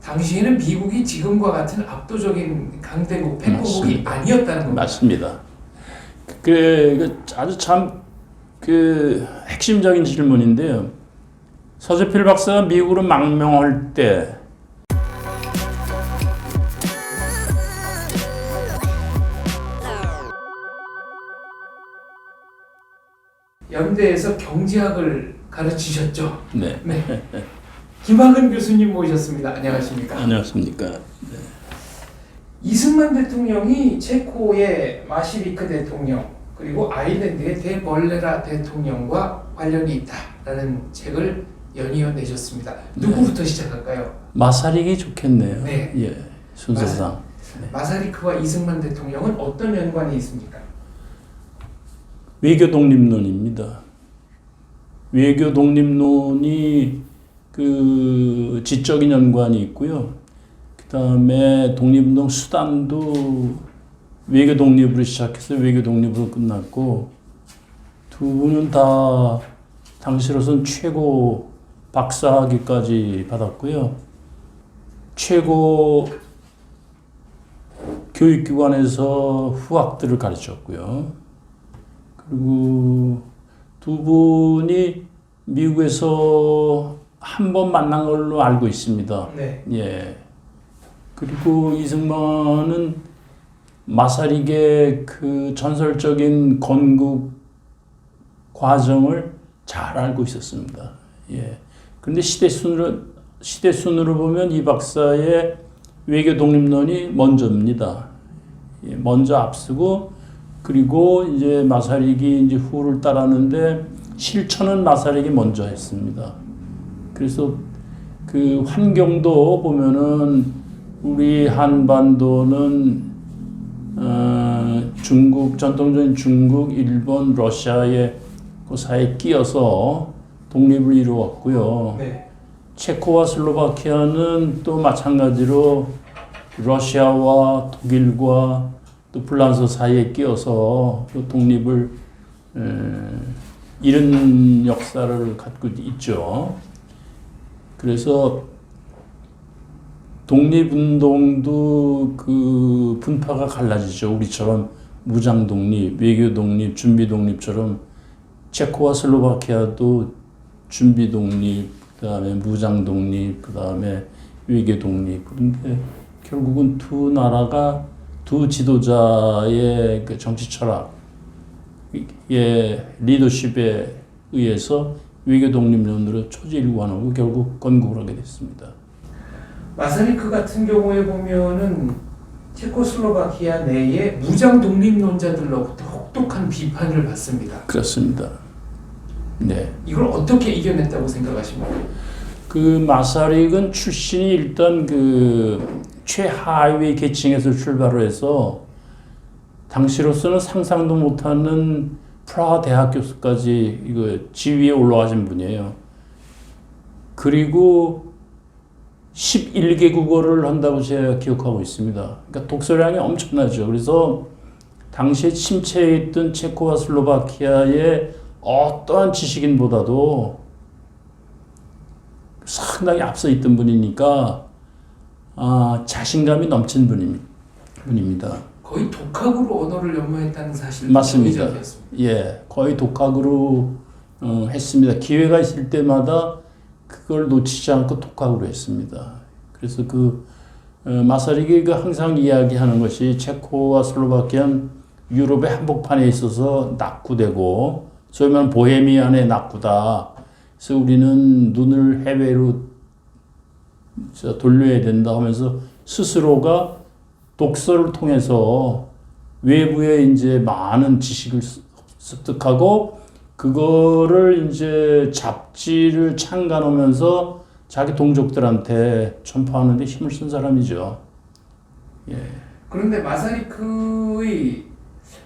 당시에는 미국이 지금과 같은 압도적인 강대국, 팽보국이 아니었다는 겁니다. 맞습니다. 아주 참 핵심적인 질문인데요. 서재필 박사가 미국으로 망명할 때 연대에서 경제학을 가르치셨죠? 네. 김학은 교수님 모셨습니다. 안녕하십니까? 안녕하십니까? 네. 이승만 대통령이 체코의 마시리크 대통령 그리고 아일랜드의 데벌레라 대통령과 관련이 있다라는 책을 연이어 내셨습니다. 누구부터 시작할까요? 마사릭이 좋겠네요. 네. 예, 순서상. 마사리크와 이승만 대통령은 어떤 연관이 있습니까? 외교 독립론입니다. 외교 독립론이 그 지적인 연관이 있고요. 그 다음에 독립운동 수단도 외교 독립으로 시작해서 외교 독립으로 끝났고, 두 분은 다 당시로선 최고 박사학위까지 받았고요. 최고 교육기관에서 후학들을 가르쳤고요. 그리고 두 분이 미국에서 한 번 만난 걸로 알고 있습니다. 네. 예. 그리고 이승만은 마사릭의 그 전설적인 건국 과정을 잘 알고 있었습니다. 예. 그런데 시대 순으로 보면 이 박사의 외교 독립론이 먼저입니다. 예, 먼저 앞서고, 그리고 이제 마사릭이 이제 후를 따랐는데 실천은 마사릭이 먼저 했습니다. 그래서 그 환경도 보면은 우리 한반도는 중국, 전통적인 중국, 일본, 러시아의 그 사이에 끼어서 독립을 이루었고요. 네. 체코와 슬로바키아는 또 마찬가지로 러시아와 독일과 또 프랑스 사이에 끼어서 또 독립을 이룬 역사를 갖고 있죠. 그래서 독립운동도 그 분파가 갈라지죠. 우리처럼 무장 독립, 외교 독립, 준비 독립처럼 체코와 슬로바키아도 준비 독립, 그다음에 무장 독립, 그다음에 외교 독립. 그런데 결국은 두 나라가 두 지도자의 그 정치 철학의 리더십에 의해서 외교 독립론으로 초지일관하고 결국 건국을 하게 됐습니다. 마사리크 같은 경우에 보면은 체코슬로바키아 내에 무장 독립론자들로부터 혹독한 비판을 받습니다. 그렇습니다. 네. 이걸 어떻게 이겨냈다고 생각하십니까? 그 마사릭은 출신이 일단 그 최하위 계층에서 출발을 해서 당시로서는 상상도 못하는 프라하 대학 교수까지 이거 지위에 올라가신 분이에요. 그리고 11개 국어를 한다고 제가 기억하고 있습니다. 그러니까 독서량이 엄청나죠. 그래서 당시에 침체해 있던 체코와 슬로바키아의 어떠한 지식인보다도 상당히 앞서 있던 분이니까 자신감이 넘친 분입니다. 거의 독학으로 언어를 연마했다는 사실을 맞습니다. 전해드렸습니다. 예, 거의 독학으로 했습니다. 기회가 있을 때마다 그걸 놓치지 않고 독학으로 했습니다. 그래서 마사릭이 항상 이야기하는 것이 체코와 슬로바키아는 유럽의 한복판에 있어서 낙후되고 소위 말하는 보헤미안의 낙후다. 그래서 우리는 눈을 해외로 돌려야 된다 하면서 스스로가 독서를 통해서 외부에 이제 많은 지식을 습득하고 그거를 이제 잡지를 창간하면서 자기 동족들한테 전파하는 데 힘을 쓴 사람이죠. 예. 그런데 마사리크의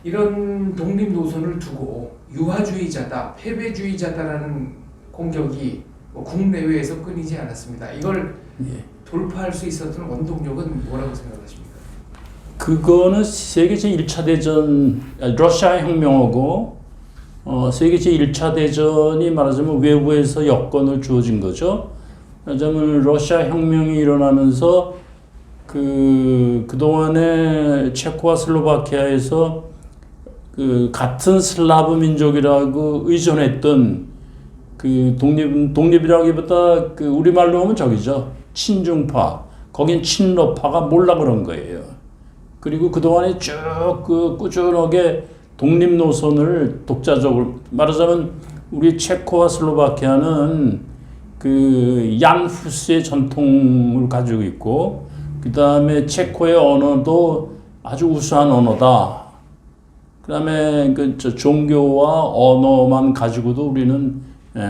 이런 독립 노선을 두고 유화주의자다, 패배주의자다라는 공격이 국내외에서 끊이지 않았습니다. 이걸 돌파할 수 있었던 원동력은 뭐라고 생각하십니까? 그거는 세계 제1차 대전, 러시아 혁명하고 세계 제1차 대전이 말하자면 외부에서 여건을 주어진 거죠. 말하자면 러시아 혁명이 일어나면서 그동안에 체코와 슬로바키아에서 같은 슬라브 민족이라고 의존했던 독립이라기보다 우리말로 하면 저기죠. 친중파. 거긴 친러파가 몰라 그런 거예요. 그리고 그동안에 쭉 꾸준하게 독립 노선을 독자적으로 말하자면 우리 체코와 슬로바키아는 얀 후스의 전통을 가지고 있고 그 다음에 체코의 언어도 아주 우수한 언어다. 그 다음에 종교와 언어만 가지고도 우리는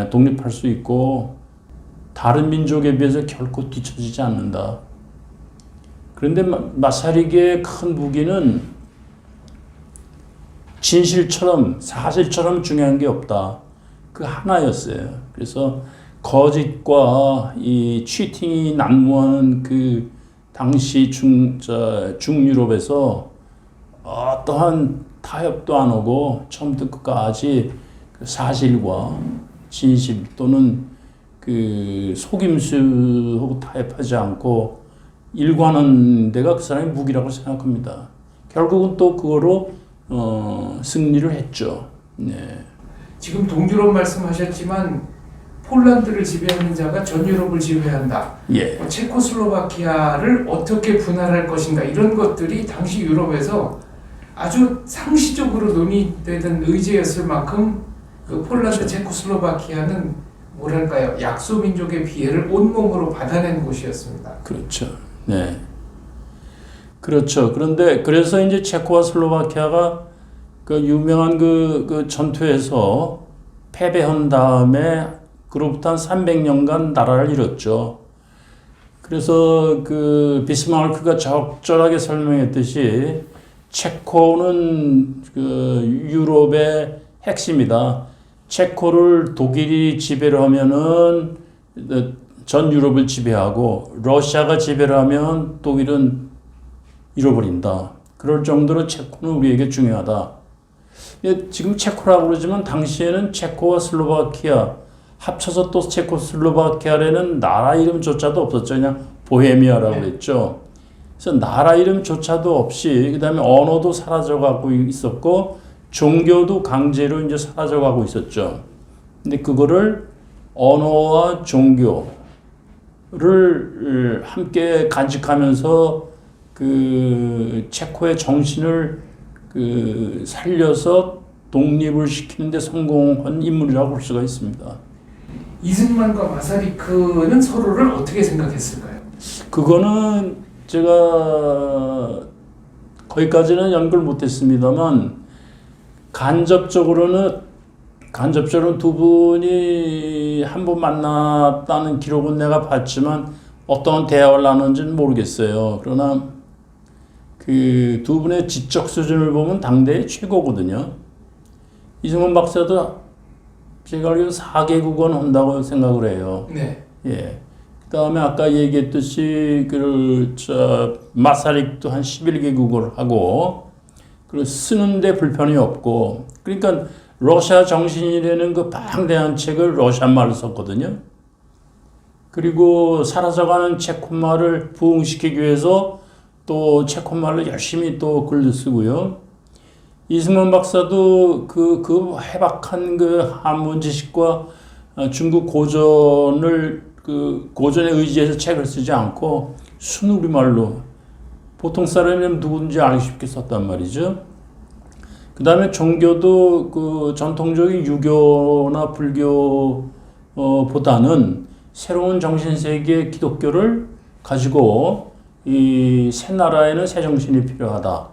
독립할 수 있고 다른 민족에 비해서 결코 뒤처지지 않는다. 그런데 마사리기의 큰 무기는 진실처럼 사실처럼 중요한 게 없다. 그 하나였어요. 그래서 거짓과 이 치팅이 난무하는 당시 중유럽에서 어떠한 타협도 안 오고 처음부터 끝까지 사실과 진실 또는 속임수하고 타협하지 않고 일관한 데가 그 사람의 무기라고 생각합니다. 결국은 또 그거로 승리를 했죠. 네. 지금 동유럽 말씀하셨지만 폴란드를 지배하는 자가 전 유럽을 지배한다. 예. 체코슬로바키아를 어떻게 분할할 것인가 이런 것들이 당시 유럽에서 아주 상시적으로 논의되던 의제였을 만큼 폴란드, 체코슬로바키아는 뭐랄까요, 약소민족의 피해를 온몸으로 받아낸 곳이었습니다. 그렇죠. 네. 그렇죠. 그래서 이제 체코와 슬로바키아가 유명한 전투에서 패배한 다음에 그로부터 한 300년간 나라를 잃었죠. 그래서 비스마르크가 적절하게 설명했듯이 체코는 유럽의 핵심이다. 체코를 독일이 지배를 하면은 전 유럽을 지배하고 러시아가 지배를 하면 독일은 잃어버린다. 그럴 정도로 체코는 우리에게 중요하다. 지금 체코라고 그러지만 당시에는 체코와 슬로바키아 합쳐서 또 체코슬로바키아라는 나라 이름조차도 없었죠. 그냥 보헤미아라고 했죠. 그래서 나라 이름조차도 없이 그다음에 언어도 사라져가고 있었고 종교도 강제로 이제 사라져가고 있었죠. 근데 그거를 언어와 종교를 함께 간직하면서 체코의 정신을 살려서 독립을 시키는데 성공한 인물이라고 볼 수가 있습니다. 이승만과 마사리크는 서로를 어떻게 생각했을까요? 그거는 제가 거기까지는 연구를 못했습니다만 간접적으로는 두 분이 한 번 만났다는 기록은 내가 봤지만 어떤 대화를 나눴는지는 모르겠어요. 그러나 두 분의 지적 수준을 보면 당대의 최고거든요. 이승만 박사도 제가 알기로 4개국어는 한다고 생각을 해요. 네. 예. 그 다음에 아까 얘기했듯이 마사릭도 한 11개국어를 하고 그리고 쓰는데 불편이 없고 그러니까 러시아 정신이라는 그 방대한 책을 러시아 말로 썼거든요. 그리고 사라져가는 체코말을 부흥시키기 위해서 또 체코말로 열심히 또 글도 쓰고요. 이승만 박사도 그 해박한 한문 지식과 중국 고전을 고전에 의지해서 책을 쓰지 않고 순우리말로 보통 사람이면 누군지 알기 쉽게 썼단 말이죠. 그 다음에 종교도 전통적인 유교나 불교보다는 새로운 정신세계의 기독교를 가지고 이 새 나라에는 새 정신이 필요하다.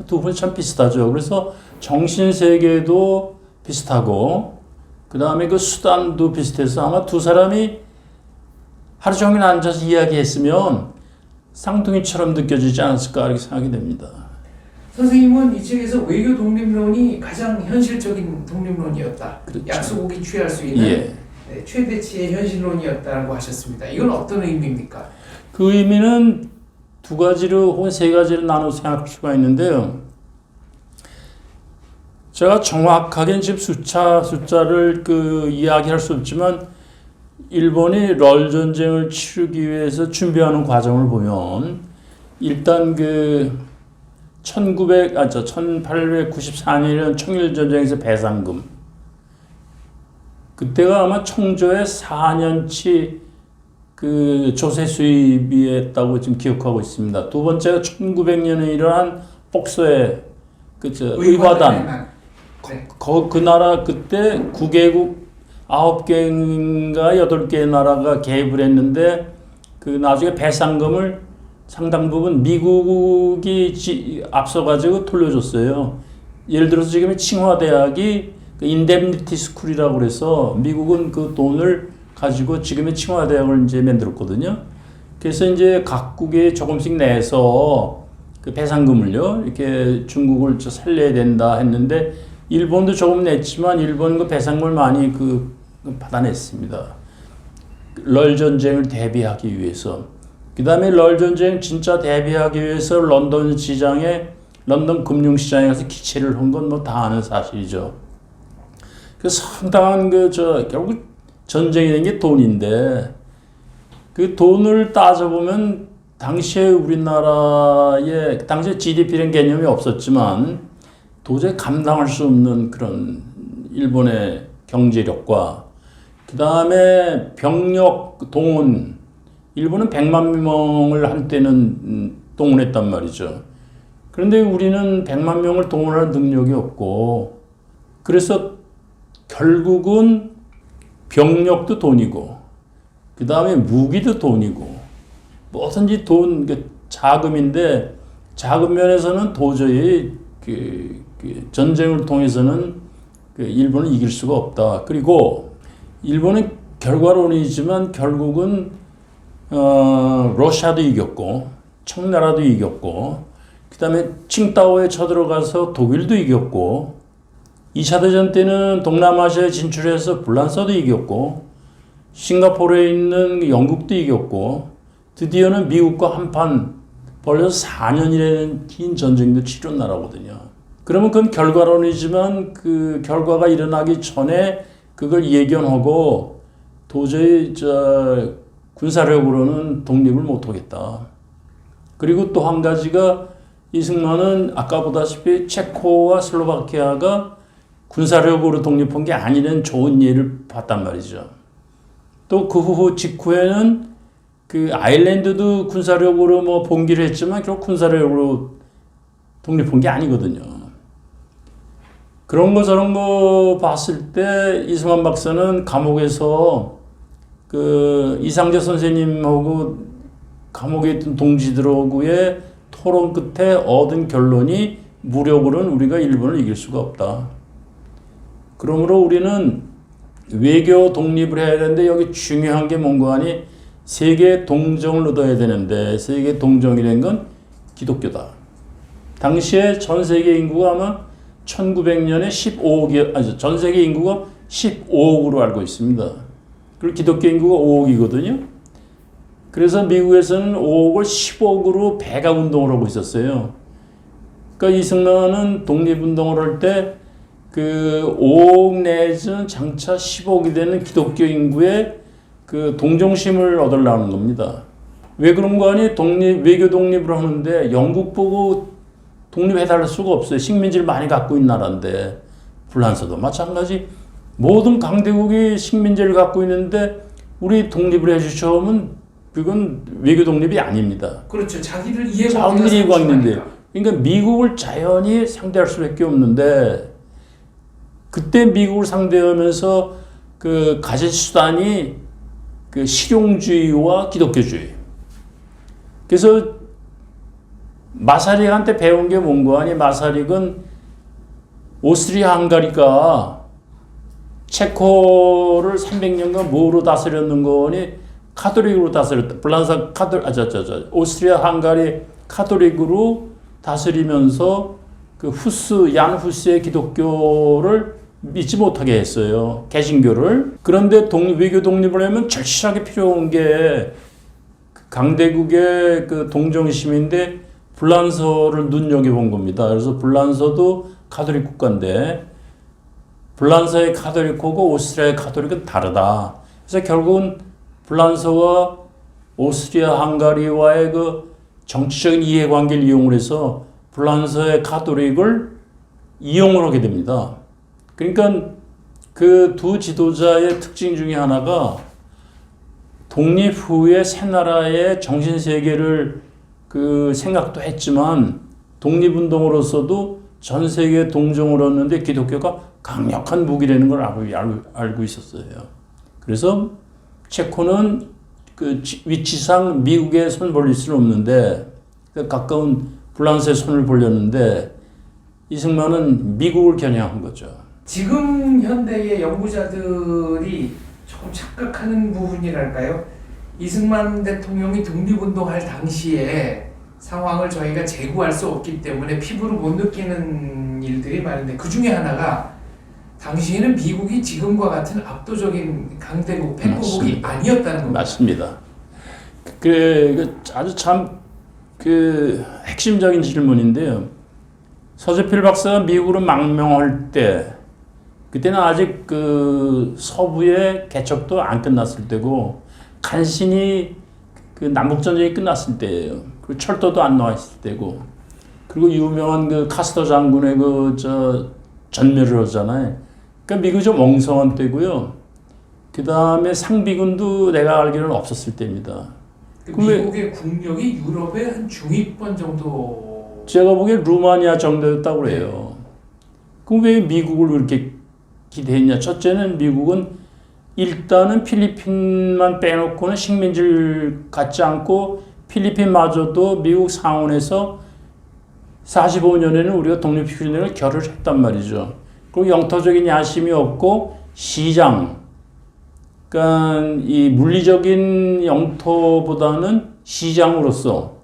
두 분이 참 비슷하죠. 그래서 정신세계도 비슷하고 그 다음에 수단도 비슷해서 아마 두 사람이 하루 종일 앉아서 이야기했으면 쌍둥이처럼 느껴지지 않았을까 이렇게 생각이 됩니다. 선생님은 이 책에서 외교 독립론이 가장 현실적인 독립론이었다. 그렇죠. 약소국이 취할 수 있는 최대치의 현실론이었다고 하셨습니다. 이건 어떤 의미입니까? 그 의미는 두 가지로 혹은 세 가지로 나눠 생각할 수가 있는데요. 제가 정확하게 지금 숫자를 이야기할 수 없지만 일본이 럴 전쟁을 치르기 위해서 준비하는 과정을 보면 일단 그 1894년이라는 청일전쟁에서 배상금, 그때가 아마 청조의 4년치 그 조세 수입이 했다고 지금 기억하고 있습니다. 두 번째가 1900년에 일어난 복서의 의화단. 네. 그 나라 그때 9개국 9개인가 8개의 나라가 개입을 했는데 그 나중에 배상금을 상당 부분 미국이 앞서가지고 돌려줬어요. 예를 들어서 지금 칭화대학이 그 인데미니티 스쿨이라고 그래서 미국은 그 돈을 가지고 지금의 칭화대학을 이제 만들었거든요. 그래서 이제 각국에 조금씩 내서 그 배상금을요, 이렇게 중국을 살려야 된다 했는데 일본도 조금 냈지만 일본 그 배상금을 많이 받아냈습니다. 럴 전쟁을 대비하기 위해서. 그 다음에 럴 전쟁 진짜 대비하기 위해서 런던 금융시장에 가서 기체를 한 건 뭐 다 아는 사실이죠. 그 상당한 결국 전쟁이 된 게 돈인데 그 돈을 따져보면 당시에 당시에 GDP라는 개념이 없었지만 도저히 감당할 수 없는 그런 일본의 경제력과 그 다음에 병력 동원, 일본은 100만 명을 한때는 동원했단 말이죠. 그런데 우리는 100만 명을 동원할 능력이 없고 그래서 결국은 병력도 돈이고 그 다음에 무기도 돈이고 뭐든지 자금인데 자금 면에서는 도저히 전쟁을 통해서는 일본을 이길 수가 없다. 그리고 일본은 결과론이지만 결국은 러시아도 이겼고 청나라도 이겼고 그 다음에 칭다오에 쳐들어가서 독일도 이겼고 2차 대전 때는 동남아시아에 진출해서 불란서도 이겼고 싱가포르에 있는 영국도 이겼고 드디어는 미국과 한판 벌써 4년이라는 긴 전쟁도 치른 나라거든요. 그러면 그건 결과론이지만 그 결과가 일어나기 전에 그걸 예견하고 도저히 군사력으로는 독립을 못하겠다. 그리고 또 한 가지가 이승만은 아까 보다시피 체코와 슬로바키아가 군사력으로 독립한 게 아니라는 좋은 예를 봤단 말이죠. 또 그 후 직후에는 그 아일랜드도 군사력으로 뭐 봉기를 했지만 결국 군사력으로 독립한 게 아니거든요. 그런 거 저런 거 봤을 때 이승만 박사는 감옥에서 그 이상재 선생님하고 감옥에 있던 동지들하고의 토론 끝에 얻은 결론이 무력으로는 우리가 일본을 이길 수가 없다. 그러므로 우리는 외교 독립을 해야 되는데 여기 중요한 게 뭔가 하니 세계 동정을 얻어야 되는데 세계 동정이라는 건 기독교다. 당시에 전 세계 인구가 아마 1900년에 15억이, 전 세계 인구가 15억으로 알고 있습니다. 그리고 기독교 인구가 5억이거든요. 그래서 미국에서는 5억을 10억으로 배가 운동을 하고 있었어요. 그러니까 이승만은 독립운동을 할 때 그 5억 내지는 장차 10억이 되는 기독교 인구의 그 동정심을 얻으려는 겁니다. 왜 그런 거 아니? 외교 독립을 하는데 영국 보고 독립해달랄 수가 없어요. 식민지를 많이 갖고 있는 나라인데. 불란서도 마찬가지. 모든 강대국이 식민지를 갖고 있는데 우리 독립을 해주셔 하면 그건 외교 독립이 아닙니다. 그렇죠. 자기들 이해가 자기들이 이해가 있는데. 그러니까 미국을 자연히 상대할 수밖에 없는데 그때 미국을 상대하면서 그 가진 수단이 그 실용주의와 기독교주의. 그래서 마사릭한테 배운 게 뭔가 하니 마사릭은 오스트리아 헝가리가 체코를 300년간 뭐로 다스렸는 거니 카톨릭으로 다스렸다. 오스트리아 헝가리 카톨릭으로 다스리면서 그 얀 후스의 기독교를 믿지 못하게 했어요. 개신교를. 그런데 외교 독립을 하면 절실하게 필요한 게 강대국의 그 동정심인데 불란서를 눈여겨본 겁니다. 그래서 불란서도 카톨릭 국가인데 불란서의 카톨릭하고 오스트리아의 카톨릭은 다르다. 그래서 결국은 프랑스와 오스트리아 헝가리와의 그 정치적인 이해관계를 이용을 해서 프랑스의 가톨릭을 이용을 하게 됩니다. 그러니까 그 두 지도자의 특징 중에 하나가 독립 후에 새 나라의 정신 세계를 그 생각도 했지만 독립운동으로서도 전 세계에 동정을 얻는데 기독교가 강력한 무기라는 걸 알고 있었어요. 그래서 체코는 그 위치상 미국에 손 벌릴 수는 없는데 가까운 프랑스에 손을 벌렸는데 이승만은 미국을 겨냥한 거죠. 지금 현대의 연구자들이 조금 착각하는 부분이랄까요? 이승만 대통령이 독립운동할 당시에 상황을 저희가 재구할 수 없기 때문에 피부로 못 느끼는 일들이 많은데 그 중에 하나가 당시에는 미국이 지금과 같은 압도적인 강대국, 팽보국이 아니었다는 겁니다. 맞습니다. 아주 참 핵심적인 질문인데요. 서재필 박사가 미국으로 망명할 때 그때는 아직 그 서부의 개척도 안 끝났을 때고 간신히 그 남북전쟁이 끝났을 때예요. 그리고 철도도 안 나와 있을 때고 그리고 유명한 그 카스터 장군의 전멸을 하잖아요. 그러니까 미국이 좀 엉성한 때고요. 그 다음에 상비군도 내가 알기로는 없었을 때입니다. 미국의 국력이 유럽의 한 중위권 정도. 제가 보기엔 루마니아 정도였다고 그래요. 그럼 왜 미국을 그렇게 기대했냐? 첫째는 미국은 일단은 필리핀만 빼놓고는 식민지를 갖지 않고 필리핀마저도 미국 상원에서 45년에는 우리가 독립휴전을 결의했단 말이죠. 그리고 영토적인 야심이 없고 시장, 그러니까 이 물리적인 영토보다는 시장으로서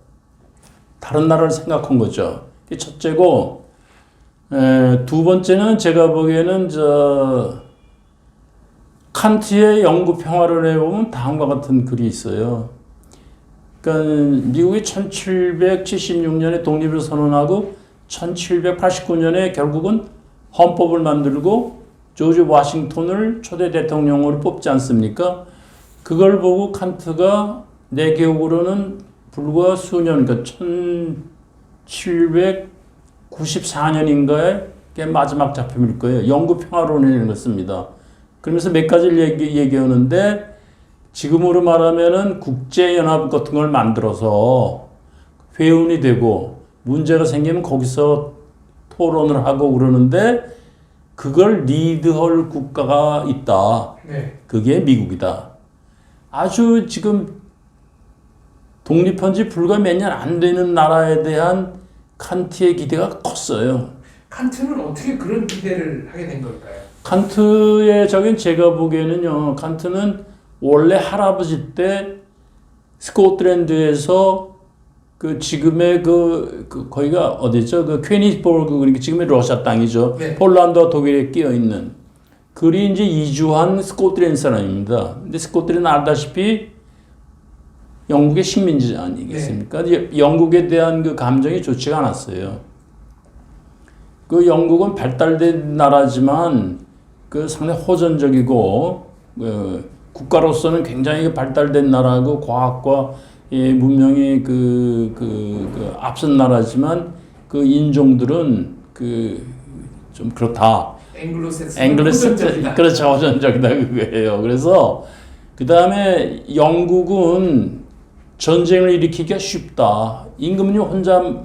다른 나라를 생각한 거죠. 그게 첫째고, 두 번째는 제가 보기에는 칸트의 영구 평화론에 보면 다음과 같은 글이 있어요. 그러니까 미국이 1776년에 독립을 선언하고 1789년에 결국은 헌법을 만들고 조지 워싱턴을 초대 대통령으로 뽑지 않습니까? 그걸 보고 칸트가 내 기억으로는 불과 수년, 그러니까 1794년인가에 마지막 작품일 거예요. 영구 평화론이라는 걸 씁니다. 그러면서 몇 가지를 얘기하는데 지금으로 말하면은 국제연합 같은 걸 만들어서 회원이 되고 문제가 생기면 거기서 토론을 하고 그러는데 그걸 리드할 국가가 있다. 네. 그게 미국이다. 아주 지금 독립한 지 불과 몇 년 안 되는 나라에 대한 칸트의 기대가 컸어요. 칸트는 어떻게 그런 기대를 하게 된 걸까요? 칸트의 제가 보기에는요. 칸트는 원래 할아버지 때 스코틀랜드에서 그 지금의 거기가 어디죠? 그 퀘니스버그 그러니까 지금의 러시아 땅이죠. 네. 폴란드와 독일에 끼어 있는. 그리 이제 이주한 스코틀랜드 사람입니다. 근데 스코틀랜드 알다시피 영국의 식민지 아니겠습니까? 네. 영국에 대한 그 감정이 좋지가 않았어요. 그 영국은 발달된 나라지만 그 상당히 호전적이고 국가로서는 굉장히 발달된 나라고 과학과 문명이 앞선 나라지만 그 인종들은 좀 그렇다. 앵글로색슨 그렇죠. 호전적이다 그거예요. 그래서 그 다음에 영국은 전쟁을 일으키기가 쉽다. 임금님 혼자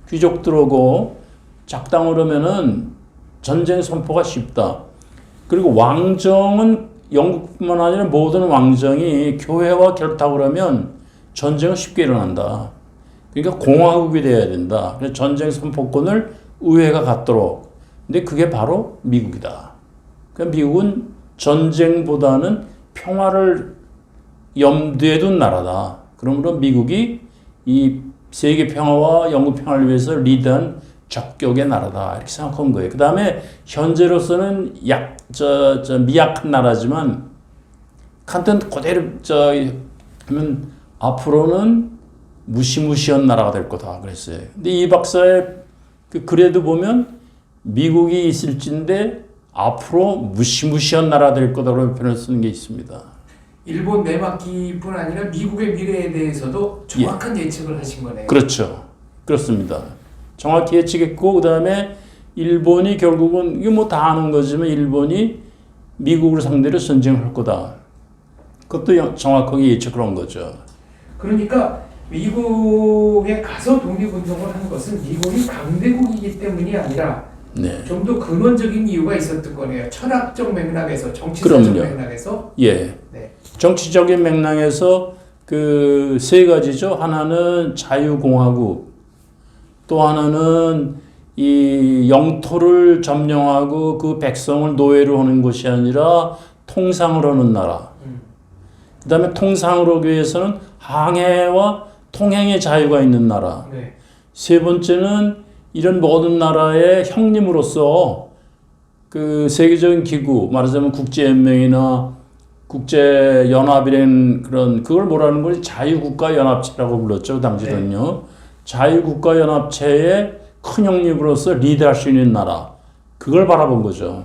귀족들하고 작당을 하면은 전쟁 선포가 쉽다. 그리고 왕정은 영국뿐만 아니라 모든 왕정이 교회와 결탁을 하면 전쟁은 쉽게 일어난다. 그러니까 공화국이 돼야 된다. 그래서 전쟁 선포권을 의회가 갖도록. 근데 그게 바로 미국이다. 그러니까 미국은 전쟁보다는 평화를 염두에 둔 나라다. 그러므로 미국이 이 세계 평화와 영국 평화를 위해서 리드한 적격의 나라다. 이렇게 생각한 거예요. 그 다음에 현재로서는 미약한 나라지만 칸트는 그대로 하면 앞으로는 무시무시한 나라가 될 거다 그랬어요. 근데 이 박사의 그 글에도 보면 미국이 있을진데 앞으로 무시무시한 나라가 될 거다라고 표현을 쓰는 게 있습니다. 일본 내막기뿐 아니라 미국의 미래에 대해서도 정확한 예측을 하신 거네요. 그렇죠. 그렇습니다. 정확히 예측했고 그다음에 일본이 결국은 이거 뭐 다 아는 거지만 일본이 미국을 상대로 전쟁을 할 거다. 그것도 정확하게 예측을 한 거죠. 그러니까 미국에 가서 독립운동을 한 것은 미국이 강대국이기 때문이 아니라 네. 좀 더 근원적인 이유가 있었던 거네요. 철학적 맥락에서, 정치사적 그럼요. 맥락에서. 예. 네. 정치적인 맥락에서 그 세 가지죠. 하나는 자유공화국, 또 하나는 이 영토를 점령하고 그 백성을 노예로 하는 것이 아니라 통상을 하는 나라. 그 다음에 통상을 하기 위해서는 항해와 통행의 자유가 있는 나라. 네. 세 번째는 이런 모든 나라의 형님으로서 그 세계적인 기구, 말하자면 국제연맹이나 국제연합이라는 그런, 그걸 뭐라는 걸 자유국가연합체라고 불렀죠. 그 당시는요. 네. 자유국가연합체의 큰 형님으로서 리드할 수 있는 나라. 그걸 바라본 거죠.